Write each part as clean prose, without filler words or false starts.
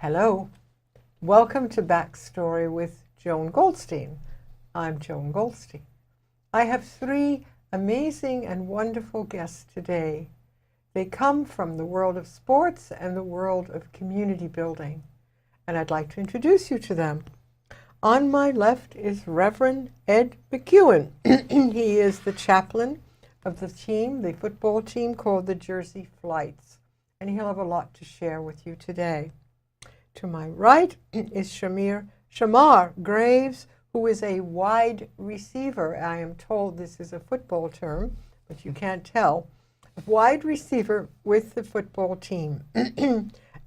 Hello. Welcome to Backstory with Joan Goldstein. I'm Joan Goldstein. I have three amazing and wonderful guests today. They come from the world of sports and the world of community building, and I'd like to introduce you to them. On my left is Reverend Ed McEwen. He is the chaplain of the team, the football team called the Jersey Flights, and he'll have a lot to share with you today. To my right is Shamar Graves, who is a wide receiver. I am told this is a football term, but you can't tell. A wide receiver with the football team.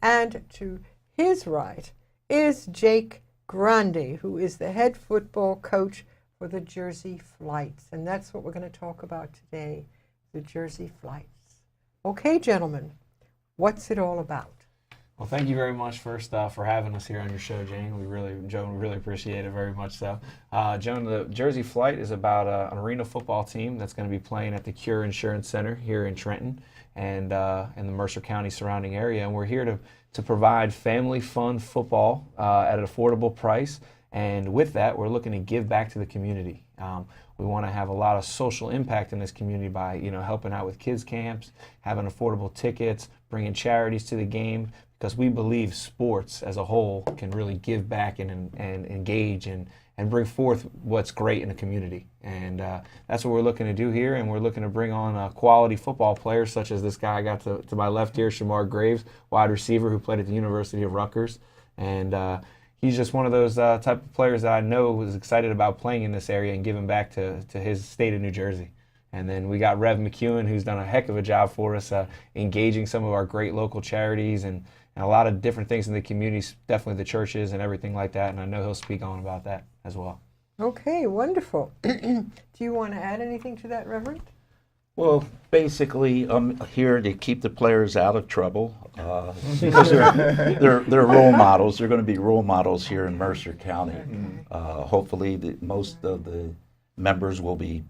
And to his right is Jake Grande, who is the head football coach for the Jersey Flights. And that's what we're going to talk about today, the Jersey Flights. Okay, gentlemen, what's it all about? Well, thank you very much first for having us here on your show, Joan. We really appreciate it very much so. Joan, the Jersey Flight is about an arena football team that's going to be playing at the Cure Insurance Center here in Trenton and in the Mercer County surrounding area. And we're here to provide family fun football at an affordable price. And with that, we're looking to give back to the community. We want to have a lot of social impact in this community by, helping out with kids camps, having affordable tickets, bringing charities to the game, because we believe sports as a whole can really give back and engage and bring forth what's great in the community. And that's what we're looking to do here, and we're looking to bring on quality football players such as this guy I got to my left here, Shamar Graves, wide receiver who played at the University of Rutgers. And he's just one of those type of players that I know is excited about playing in this area and giving back to his state of New Jersey. And then we got Rev McEwen, who's done a heck of a job for us, engaging some of our great local charities and a lot of different things in the communities, definitely the churches and everything like that. And I know he'll speak on about that as well. Okay, wonderful. Do you want to add anything to that, Reverend? Well, basically, I'm here to keep the players out of trouble because they're role models. They're going to be role models here in Mercer County. Hopefully, most of the members will be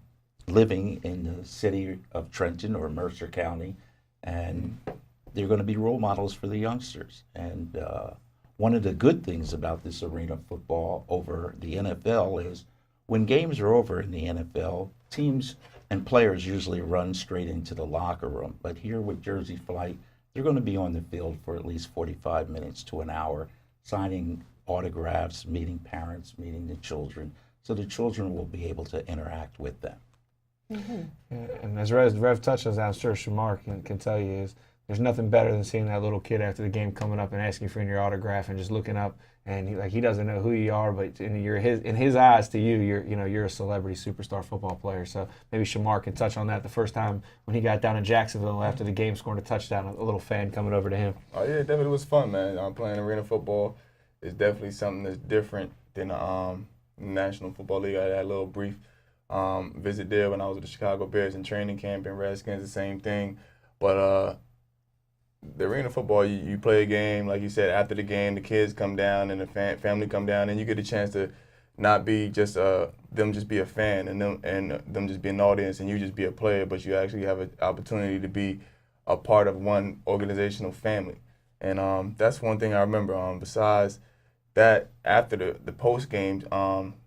living in the city of Trenton or Mercer County, and they're going to be role models for the youngsters. And one of the good things about this arena football over the NFL is when games are over in the NFL, teams and players usually run straight into the locker room. But here with Jersey Flight, they're going to be on the field for at least 45 minutes to an hour, signing autographs, meeting parents, meeting the children, so the children will be able to interact with them. Mm-hmm. And as Rev touched on, I'm sure Shamar can tell you, is there's nothing better than seeing that little kid after the game coming up and asking for your autograph and just looking up, and he doesn't know who you are, but in his eyes to you, you're a celebrity superstar football player. So maybe Shamar can touch on that. The first time when he got down in Jacksonville after the game, scoring a touchdown, a little fan coming over to him. Oh yeah, it definitely was fun, man. Playing arena football is definitely something that's different than the National Football League. I had a little brief visit there when I was with the Chicago Bears in training camp, and Redskins, the same thing. But the arena football, you play a game, like you said, after the game, the kids come down and the family come down, and you get a chance to not be just them just be a fan and them just be an audience and you just be a player, but you actually have an opportunity to be a part of one organizational family. And that's one thing I remember. Besides that, after the post-game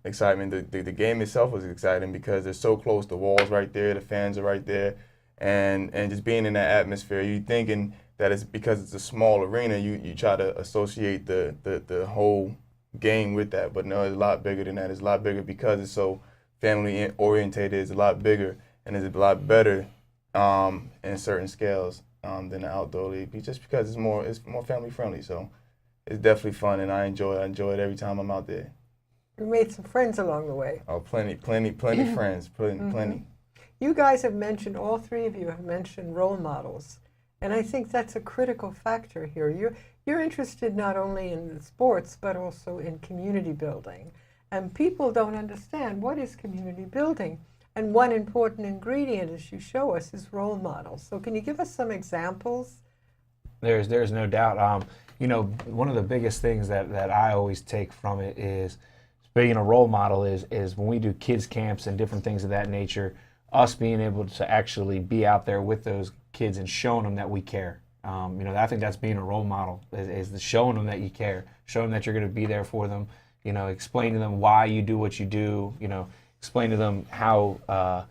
excitement, the game itself was exciting because they're so close. The wall's right there, the fans are right there, and just being in that atmosphere, you thinking that it's because it's a small arena, you try to associate the whole game with that. But no, it's a lot bigger than that. It's a lot bigger because it's so family orientated. It's a lot bigger and it's a lot better in certain scales than the outdoor league, just because it's more family friendly. So it's definitely fun, and I enjoy it every time I'm out there. You made some friends along the way. Oh, plenty friends, plenty. You guys have mentioned, all three of you have mentioned role models. And I think that's a critical factor here. You're interested not only in the sports, but also in community building. And people don't understand what is community building. And one important ingredient, as you show us, is role models. So can you give us some examples? There's no doubt. One of the biggest things that I always take from it is being a role model is when we do kids camps and different things of that nature, us being able to actually be out there with those kids and showing them that we care I think that's being a role model, is showing them that you care, showing them that you're going to be there for them, explain to them why you do what you do, explain to them how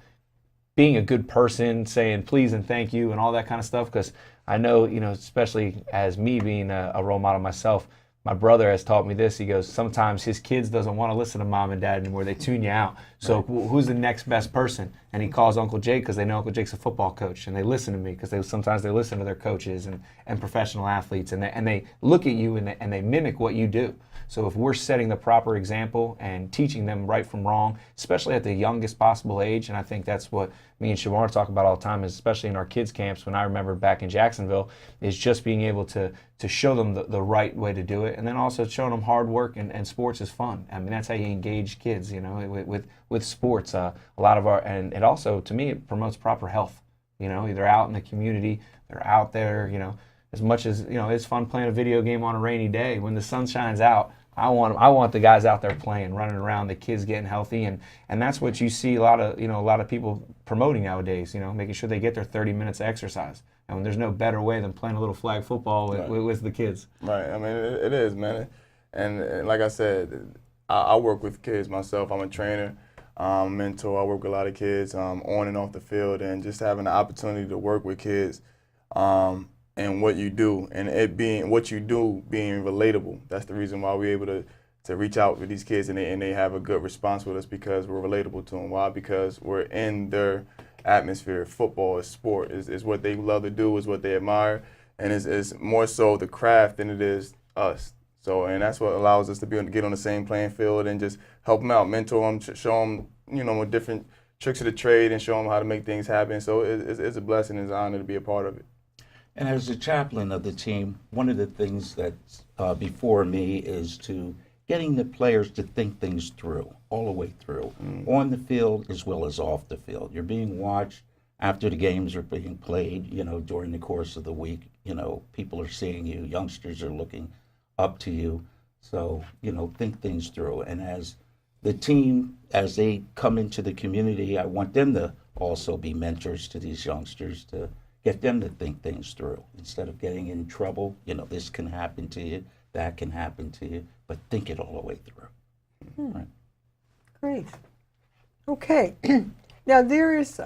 being a good person, saying please and thank you and all that kind of stuff. Because I know, especially as me being a role model myself, my brother has taught me this. He goes, sometimes his kids doesn't want to listen to mom and dad anymore. They tune you out. So who's the next best person? And he calls Uncle Jake because they know Uncle Jake's a football coach, and they listen to me because sometimes they listen to their coaches and professional athletes, and they look at you and they mimic what you do. So if we're setting the proper example and teaching them right from wrong, especially at the youngest possible age, and I think that's what me and Siobhan talk about all the time, especially in our kids' camps, when I remember back in Jacksonville, is just being able to show them the right way to do it, and then also showing them hard work and sports is fun. I mean, that's how you engage kids, with sports. A lot of and it also, to me, it promotes proper health. They're out in the community, they're out there, as much as, it's fun playing a video game on a rainy day. When the sun shines out, I want the guys out there playing, running around, the kids getting healthy, and that's what you see a lot of people promoting nowadays, making sure they get their 30 minutes of exercise. And there's no better way than playing a little flag football with the kids. Right. I mean, it is, man. And like I said, I work with kids myself. I'm a trainer, mentor. I work with a lot of kids on and off the field, and just having the opportunity to work with kids and what you do, and it being what you do being relatable. That's the reason why we're able to reach out with these kids, and they have a good response with us, because we're relatable to them. Why? Because we're in their atmosphere. Football is sport, is what they love to do, is what they admire, and it's more so the craft than it is us. So, and that's what allows us to be able to get on the same playing field and just help them out, mentor them, show them, with different tricks of the trade, and show them how to make things happen. So it's a blessing, it's an honor to be a part of it. And as the chaplain of the team, one of the things that's before me is to getting the players to think things through, all the way through, on the field as well as off the field. You're being watched after the games are being played, during the course of the week. People are seeing you, youngsters are looking up to you. So, think things through. And as the team, as they come into the community, I want them to also be mentors to these youngsters, to get them to think things through instead of getting in trouble. This can happen to you, that can happen to you, but think it all the way through. Right. Great. Okay. Now there is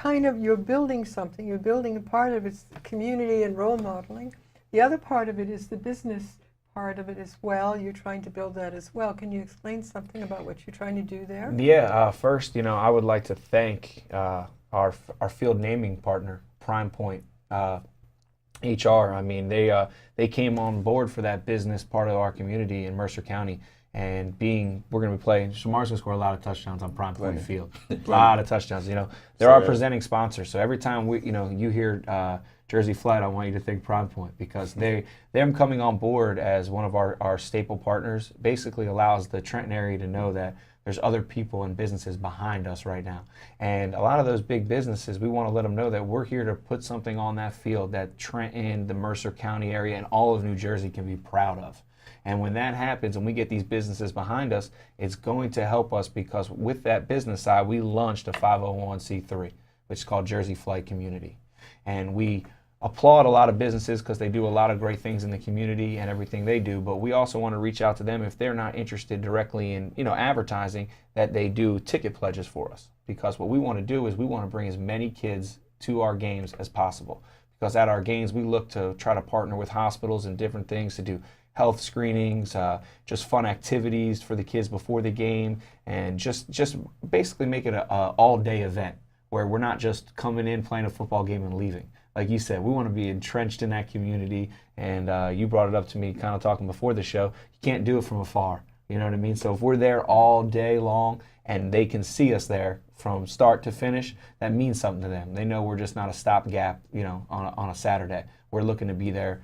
you're building something. You're building a part of it's community and role modeling. The other part of it is the business part of it as well. You're trying to build that as well. Can you explain something about what you're trying to do there? Yeah. First, I would like to thank our field naming partner, Prime Point HR. I mean, they came on board for that business part of our community in Mercer County, and we're going to be playing. Shamar's going to score a lot of touchdowns on Prime Point Field, a lot of touchdowns. They're our presenting sponsor, so every time you hear Jersey Flight, I want you to think Prime Point, because them coming on board as one of our staple partners basically allows the Trenton area to know that there's other people and businesses behind us right now. And a lot of those big businesses, we want to let them know that we're here to put something on that field that Trenton, the Mercer County area, and all of New Jersey can be proud of. And when that happens and we get these businesses behind us, it's going to help us, because with that business side, we launched a 501c3, which is called Jersey Flight Community. And we applaud a lot of businesses because they do a lot of great things in the community and everything they do, but we also want to reach out to them if they're not interested directly in advertising, that they do ticket pledges for us, because what we want to do is we want to bring as many kids to our games as possible, because at our games we look to try to partner with hospitals and different things to do health screenings, just fun activities for the kids before the game, and just basically make it a all-day event where we're not just coming in, playing a football game and leaving. Like you said, we want to be entrenched in that community, and you brought it up to me kind of talking before the show. You can't do it from afar, you know what I mean? So if we're there all day long and they can see us there from start to finish, that means something to them. They know we're just not a stopgap, on a Saturday. We're looking to be there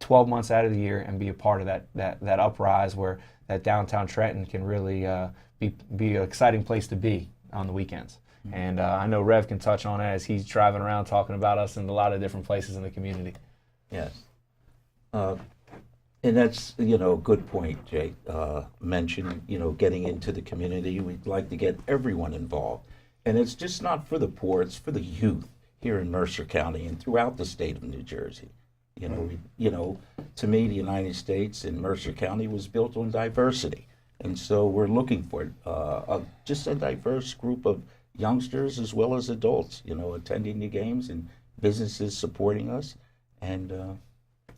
12 months out of the year and be a part of that uprise where that downtown Trenton can really be an exciting place to be on the weekends. And I know Rev can touch on it as he's driving around talking about us in a lot of different places in the community. Yes. And that's, a good point, Jay. Mentioned, getting into the community. We'd like to get everyone involved. And it's just not for the poor, it's for the youth. here in Mercer County and throughout the state of New Jersey. To me, the United States and Mercer County was built on diversity. And so we're looking for just a diverse group of youngsters as well as adults, attending the games and businesses supporting us and,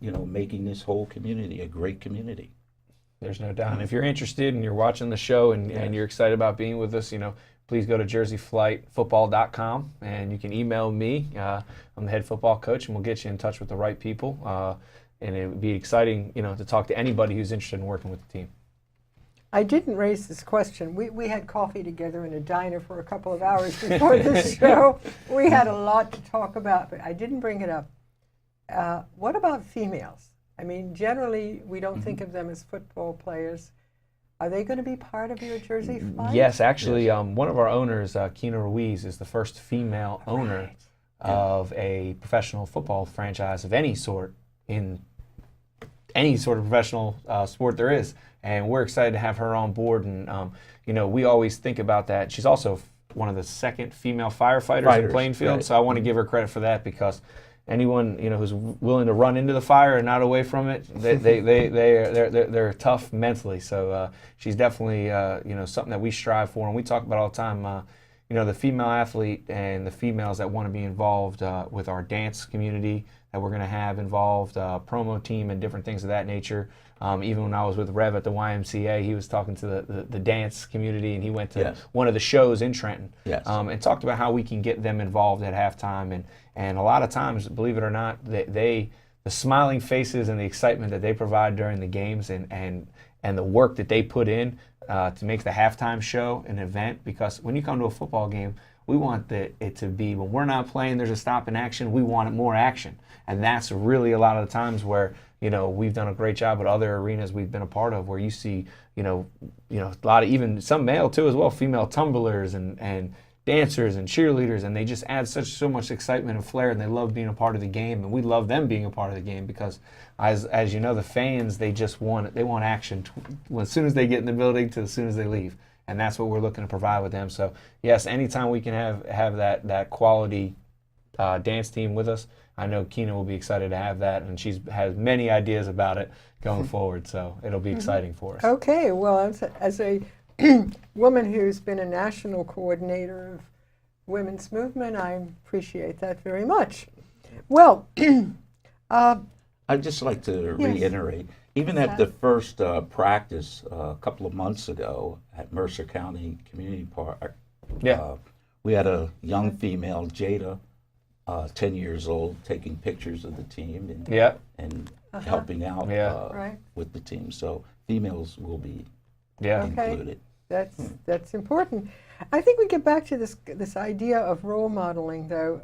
making this whole community a great community. There's no doubt. And if you're interested and you're watching the show and you're excited about being with us, please go to jerseyflightfootball.com and you can email me. I'm the head football coach, and we'll get you in touch with the right people. And it would be exciting, to talk to anybody who's interested in working with the team. I didn't raise this question. We had coffee together in a diner for a couple of hours before this show. We had a lot to talk about, but I didn't bring it up. What about females? I mean, generally, we don't think of them as football players. Are they going to be part of your Jersey Flight? Yes, actually, one of our owners, Kina Ruiz, is the first female owner of a professional football franchise of any sort in any sort of professional sport there is. And we're excited to have her on board. And, we always think about that. She's also one of the second female firefighters in Plainfield. Right. So I want to give her credit for that, because anyone who's willing to run into the fire and not away from it, they're tough mentally. So she's definitely something that we strive for, and we talk about all the time. The female athlete and the females that want to be involved with our dance community that we're going to have involved, promo team and different things of that nature. Even when I was with Rev at the YMCA, he was talking to the dance community, and he went to one of the shows in Trenton and talked about how we can get them involved at halftime. And a lot of times, believe it or not, the smiling faces and the excitement that they provide during the games and the work that they put in to make the halftime show an event. Because when you come to a football game, we want it to be, when we're not playing, there's a stop in action, we want more action. And that's really a lot of the times where we've done a great job at other arenas we've been a part of, where you see, a lot of, even some male too as well, female tumblers and dancers and cheerleaders, and they just add so much excitement and flair, and they love being a part of the game, and we love them being a part of the game, because as you know, the fans, they want action as soon as they get in the building to as soon as they leave, and that's what we're looking to provide with them. So yes, anytime we can have that quality dance team with us, I know Kina will be excited to have that, and she has many ideas about it going forward, so it'll be exciting for us. Okay, well, as a woman who's been a national coordinator of women's movement, I appreciate that very much. Well, I'd just like to reiterate, even at the first practice a couple of months ago at Mercer County Community Park, we had a young female, Jada, 10 years old, taking pictures of the team and helping out with the team. So females will be included. That's important. I think we get back to this idea of role modeling, though.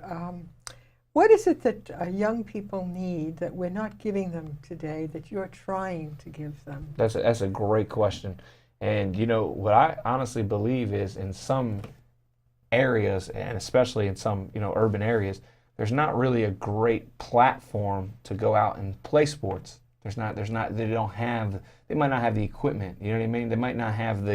What is it that young people need that we're not giving them today that you're trying to give them? That's a great question. And what I honestly believe is, in some areas, and especially in some urban areas, there's not really a great platform to go out and play sports. They might not have the equipment, you know what I mean? They might not have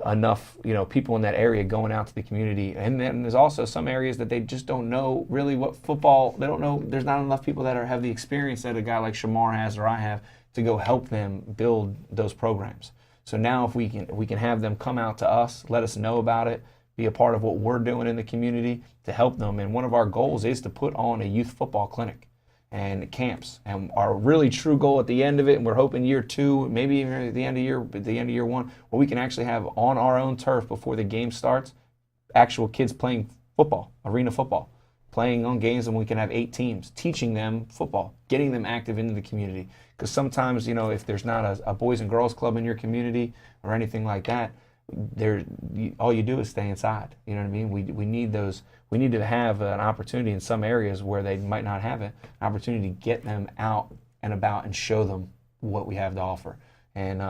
enough people in that area going out to the community. And then there's also some areas that they just don't know really what football, they don't know, there's not enough people that have the experience that a guy like Shamar has or I have to go help them build those programs. So now if we can have them come out to us, let us know about it, be a part of what we're doing in the community to help them. And one of our goals is to put on a youth football clinic and camps. And our really true goal at the end of it, and we're hoping year 2, maybe even at the end of year 1, where we can actually have on our own turf before the game starts, actual kids playing football, arena football, playing on games, and we can have 8 teams, teaching them football, getting them active into the community. Because sometimes, if there's not a boys and girls club in your community or anything like that, all you do is stay inside. You know what I mean? We need those. We need to have an opportunity in some areas where they might not have it, an opportunity to get them out and about and show them what we have to offer. And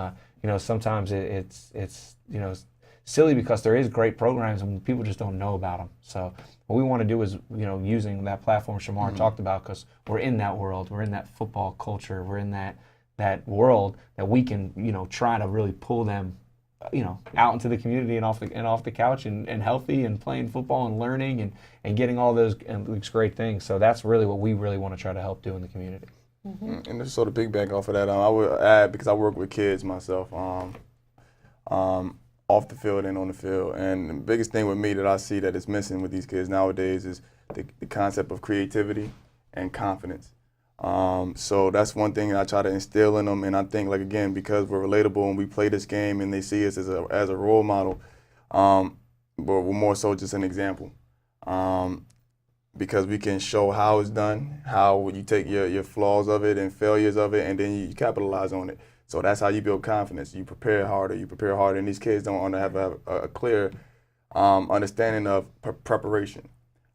sometimes it's silly because there is great programs and people just don't know about them. So what we want to do is using that platform Shamar talked about, because we're in that world, we're in that football culture, we're in that world that we can try to really pull them out into the community and off the couch and healthy and playing football and learning and getting all those great things. So that's really what we really want to try to help do in the community. Mm-hmm. And just sort of piggyback off of that, I would add, because I work with kids myself, off the field and on the field. And the biggest thing with me that I see that is missing with these kids nowadays is the concept of creativity and confidence. So that's one thing that I try to instill in them. And I think, like, again, because we're relatable and we play this game and they see us as a role model, but we're more so just an example. Because we can show how it's done, how you take your flaws of it and failures of it, and then you capitalize on it. So that's how you build confidence. You prepare harder, and these kids don't have a clear understanding of preparation.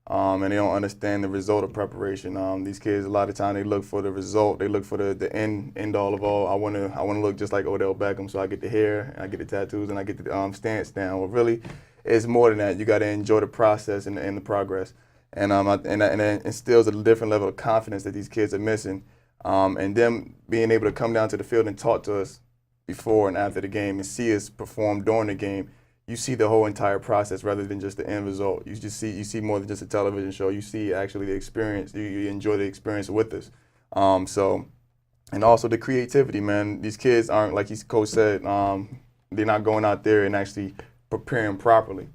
And they don't understand the result of preparation. These kids, a lot of time, they look for the result. They look for the end all of all. I want to look just like Odell Beckham, so I get the hair, and I get the tattoos, and I get the stance down. Well, really, it's more than that. You got to enjoy the process and the progress. And that instills a different level of confidence that these kids are missing. And them being able to come down to the field and talk to us before and after the game and see us perform during the game, you see the whole entire process rather than just the end result. You see more than just a television show. You see actually the experience. You enjoy the experience with us. And also the creativity, man. These kids aren't, like Coach said, they're not going out there and actually preparing properly.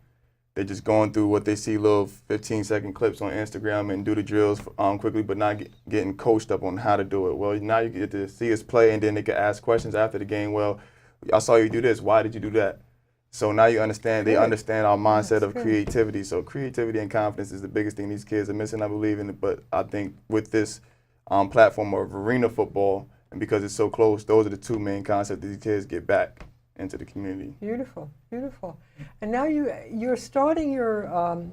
They're just going through what they see, little 15-second clips on Instagram and do the drills quickly, but not getting coached up on how to do it. Well, now you get to see us play, and then they can ask questions after the game. Well, I saw you do this. Why did you do that? So now you understand. They understand our mindset of creativity. So creativity and confidence is the biggest thing these kids are missing, I believe in it. But I think with this platform of arena football, and because it's so close, those are the two main concepts that these kids get back into the community. Beautiful, beautiful. And now you're starting your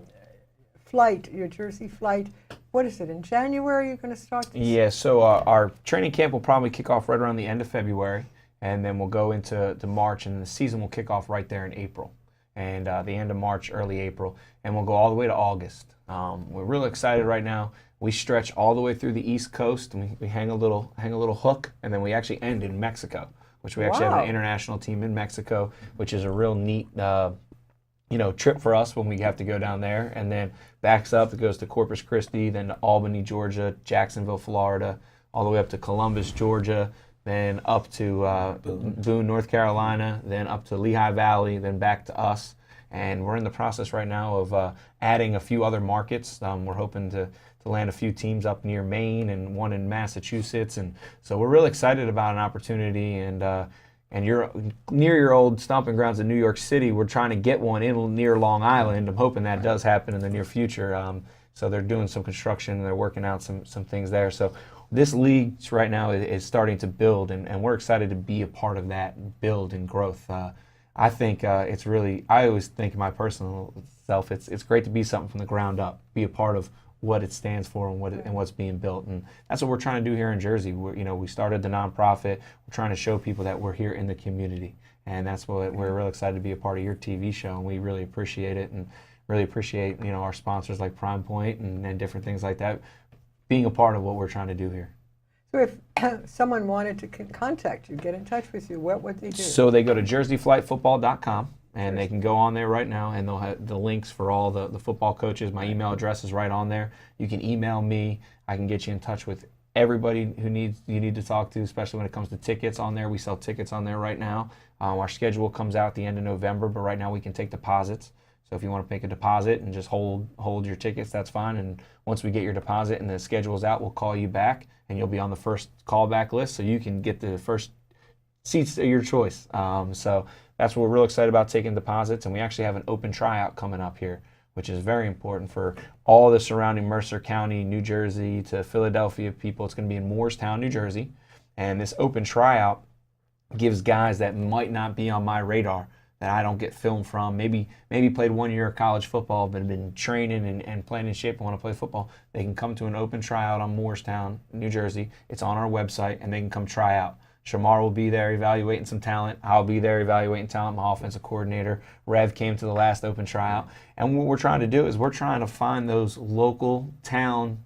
flight, your Jersey flight. What is it, in January you're going to start this? Yeah, so our training camp will probably kick off right around the end of February, and then we'll go into March, and the season will kick off right there in April, and the end of March, early April, and we'll go all the way to August. We're really excited right now. We stretch all the way through the East Coast, and we hang a little hook, and then we actually end in Mexico, which we actually have an international team in Mexico, which is a real neat trip for us when we have to go down there. And then backs up, it goes to Corpus Christi, then to Albany, Georgia, Jacksonville, Florida, all the way up to Columbus, Georgia, then up to Boone, North Carolina, then up to Lehigh Valley, then back to us. And we're in the process right now of adding a few other markets. We're hoping to land a few teams up near Maine and one in Massachusetts. And so we're really excited about an opportunity. And you're near your old stomping grounds in New York City. We're trying to get one in near Long Island. I'm hoping that does happen in the near future. So they're doing some construction and they're working out some things there. So this league right now is starting to build, and we're excited to be a part of that build and growth. I think it's really, I always think my personal self, it's great to be something from the ground up, be a part of what it stands for and what's being built. And that's what we're trying to do here in Jersey. We started the nonprofit. We're trying to show people that we're here in the community. And that's what we're real excited to be a part of your TV show. And we really appreciate it, and really appreciate, our sponsors like Prime Point and different things like that, being a part of what we're trying to do here. So if someone wanted to contact you, get in touch with you, what would they do? So they go to jerseyflightfootball.com. And they can go on there right now, and they'll have the links for all the football coaches. My email address is right on there. You can email me. I can get you in touch with everybody you need to talk to, especially when it comes to tickets on there. We sell tickets on there right now. Our schedule comes out at the end of November, but right now we can take deposits. So if you want to make a deposit and just hold your tickets, that's fine. And once we get your deposit and the schedule's out, we'll call you back, and you'll be on the first callback list, so you can get the first seats of your choice. So that's what we're real excited about, taking deposits. And we actually have an open tryout coming up here, which is very important for all the surrounding Mercer County, New Jersey to Philadelphia people. It's going to be in Moorestown, New Jersey. And this open tryout gives guys that might not be on my radar, that I don't get film from, maybe played 1 year of college football, but have been training and playing in shape and want to play football. They can come to an open tryout on Moorestown, New Jersey. It's on our website, and they can come try out. Shamar will be there evaluating some talent. I'll be there evaluating talent, my offensive coordinator. Rev came to the last open tryout. And what we're trying to do is we're trying to find those local town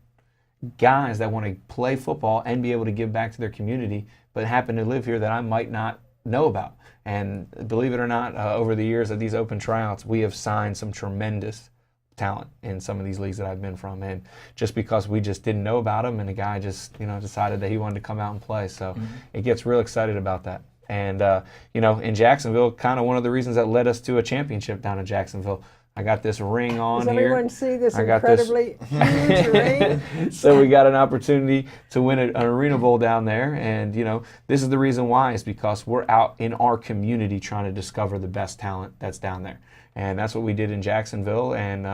guys that want to play football and be able to give back to their community, but happen to live here that I might not know about. And believe it or not, over the years of these open tryouts, we have signed some tremendous talent in some of these leagues that I've been from, and just because we just didn't know about them, and the guy just decided that he wanted to come out and play, so it gets real excited about that. And in Jacksonville, kind of one of the reasons that led us to a championship down in Jacksonville. I got this ring on Does here. everyone see this I got incredibly huge ring? So we got an opportunity to win an Arena Bowl down there, and this is the reason why, is because we're out in our community trying to discover the best talent that's down there. And that's what we did in Jacksonville. And,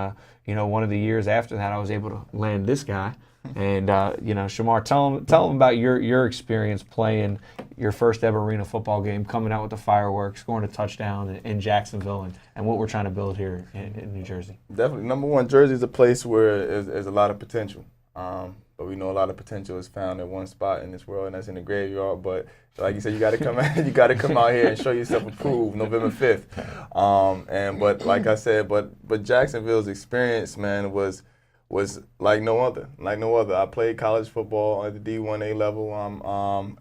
one of the years after that, I was able to land this guy. And, Shamar, tell them about your experience playing your first ever arena football game, coming out with the fireworks, scoring a touchdown in Jacksonville, and what we're trying to build here in New Jersey. Definitely. Number one, Jersey is a place where there's a lot of potential. But we know a lot of potential is found in one spot in this world, and that's in the graveyard. But like you said, you got to come out here and show yourself approved November 5th. But like I said, but Jacksonville's experience, man, was like no other. I played college football at the D1A level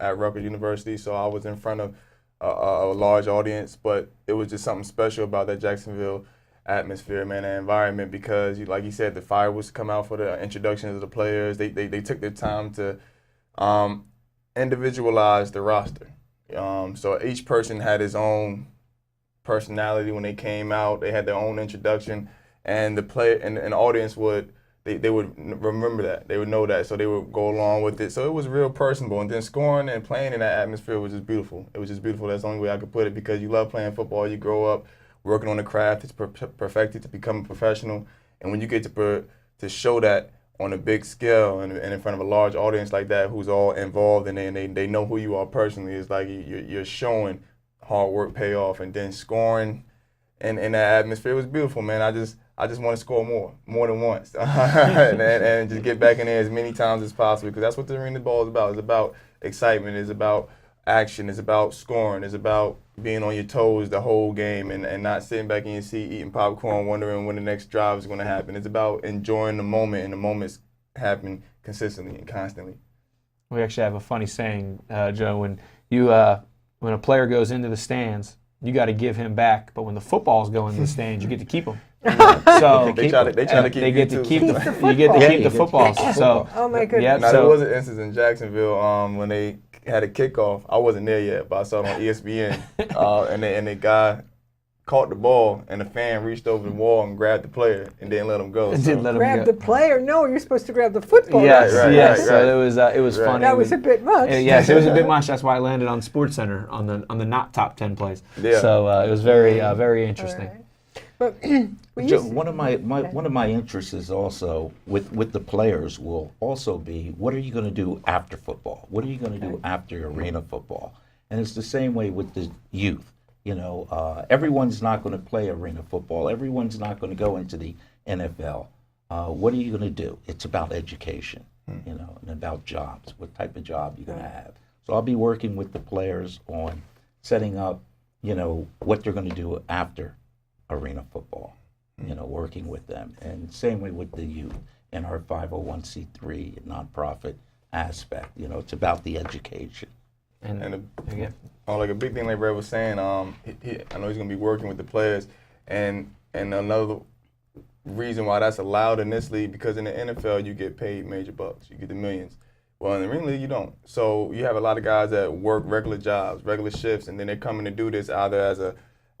at Rutgers University, so I was in front of a large audience. But it was just something special about that Jacksonville atmosphere, man, and environment, because like you said, the fireworks come out for the introductions of the players. They took their time to individualize the roster. So each person had his own personality when they came out. They had their own introduction, and the player and the audience would remember that. They would know that, so they would go along with it. So it was real personable, and then scoring and playing in that atmosphere was just beautiful. It was just beautiful. That's the only way I could put it, because you love playing football. You grow up working on the craft, it's perfected to become a professional, and when you get to show that on a big scale and in front of a large audience like that, who's all involved and they know who you are personally, it's like you're showing hard work pay off, and then scoring and in that atmosphere was beautiful, man. I just want to score more than once, and just get back in there as many times as possible, because that's what the Arena Bowl is about. It's about excitement. It's about action. It's about scoring. It's about being on your toes the whole game and not sitting back in your seat eating popcorn wondering when the next drive is going to happen. It's about enjoying the moment, and the moments happen consistently and constantly. We actually have a funny saying, Joe, when a player goes into the stands, you got to give him back, but when the footballs go into the stands, you get to keep them. So they try to keep they get to you keep too. you get to keep the footballs. So Oh my goodness. yeah, Now, so there was an instance in Jacksonville when they had a kickoff. I wasn't there yet, but I saw it on ESPN. And the guy caught the ball, and the fan reached over the wall and grabbed the player and didn't let him go. Grab the player? No, you're supposed to grab the football. Yes, Right, yes. right, So it was funny. That was a bit much. Yes, it was a bit much. That's why I landed on SportsCenter on the not top 10 plays. Yeah. So it was very interesting. All right. But Joe, one of my interests is also with the players will also be, what are you going to do after football? What are you going to do after arena football? And it's the same way with the youth. Everyone's not going to play arena football. Everyone's not going to go into the NFL. What are you going to do? It's about education, and about jobs. What type of job you're going to have. So I'll be working with the players on setting up, what they're going to do after arena football, working with them. And same way with the youth and our 501c3 nonprofit aspect. It's about the education. Like a big thing like Brad was saying, I know he's going to be working with the players, and another reason why that's allowed in this league, because in the NFL you get paid major bucks, you get the millions. Well, in the Arena League you don't. So you have a lot of guys that work regular jobs, regular shifts, and then they're coming to do this either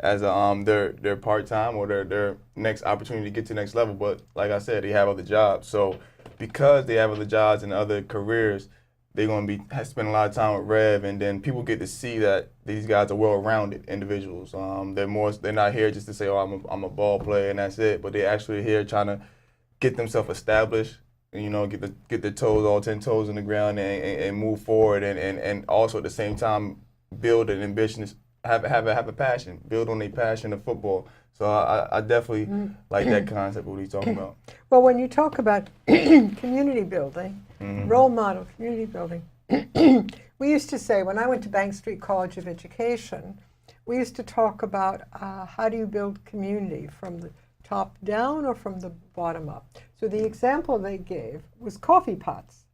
as their part-time or their next opportunity to get to the next level. But like I said, they have other jobs. So because they have other jobs and other careers, they're going to be spending a lot of time with Rev, and then people get to see that these guys are well-rounded individuals. They're not here just to say, oh, I'm a ball player and that's it, but they're actually here trying to get themselves established, get their toes, all 10 toes in the ground, and move forward, and also at the same time build an ambition, have a passion, build on a passion of football. So I definitely like that concept of what he's talking about. Well, when you talk about community building, role model, community building, we used to say, when I went to Bank Street College of Education, we used to talk about how do you build community, from the top down or from the bottom up. So the example they gave was coffee pots.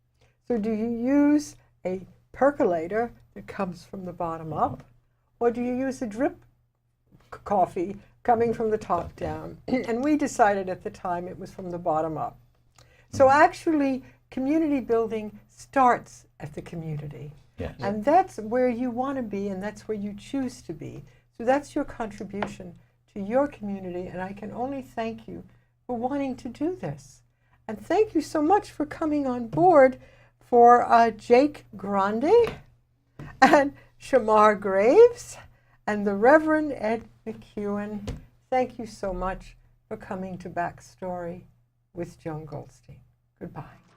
So do you use a percolator that comes from the bottom up, or do you use a drip coffee coming from the top down? And we decided at the time it was from the bottom up. So actually, community building starts at the community. Yes. And that's where you want to be, and that's where you choose to be. So that's your contribution to your community, and I can only thank you for wanting to do this. And thank you so much for coming on board for Jake Grande and Shamar Graves and the Reverend Ed McEwen. Thank you so much for coming to Backstory with Joan Goldstein. Goodbye.